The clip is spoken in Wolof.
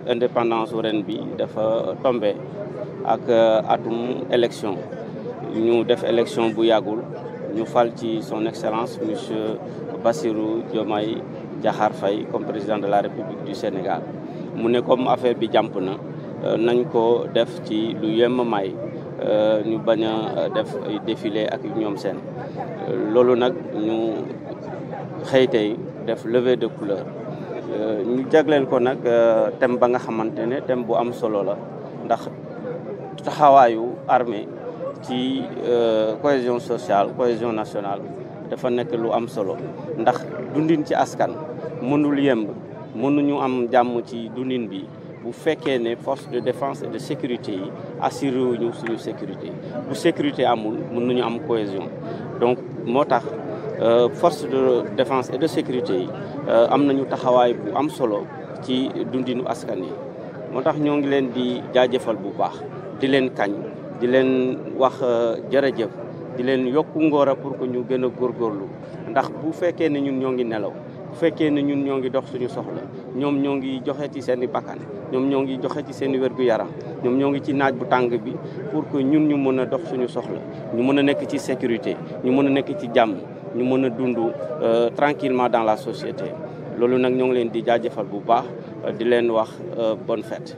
indépendance ren bi dafa tombé ak atum élection ñu def élection bu yàggul ñu fal ci son excellence monsieur Bassirou Diomaye Diakhar Faye comme président de la République du Sénégal mu ne comme affaire bi jàmp na nañ ko def ci lu yemm may ñu bañ a def ay défilé ak ñoom seen loolu nag ñu xëy tey def levée de couleur ñu jagleel ko nag thème ba nga xamante ne thème bu am solo la ndax taxawaayu armée ci cohésion sociale cohésion nationale dafa nekk lu am solo ndax dundin ci askan mënul yemb mënuñu am jàmm ci dundin bi bu fekkee ne force de défense et de sécurité yi assuré wuñu suñu sécurité bu sécurité amul mënuñu am cohésion donc moo tax force de défense et de sécurité yi am nañu taxawaay bu am solo ci dundinu askan yi moo tax ñoo ngi leen di jaajëfal bu baax di leen kañ di leen wax jërëjëf di leen yokku ngóora pour que ñu gën a góorgóorlu ndax bu fekkee ne ñun ñoo ngi nelaw bu fekkee ne ñun ñoo ngi dox suñu soxla ñoom ñoo ngi joxe ci seen i bakkan ñoom ñoo ngi joxe ci seen i wér-gu-yaram ñoom ñoo ngi ci naaj bu tàng bi pour que ñun ñu mën a dox suñu soxla ñu mën a nekk ci sécurité ñu mën a nekk ci jàmm ñu mën a dund tranquillement dans la société loolu nag ñoo ngi leen di jaajëfal bu baax di leen wax bonne fête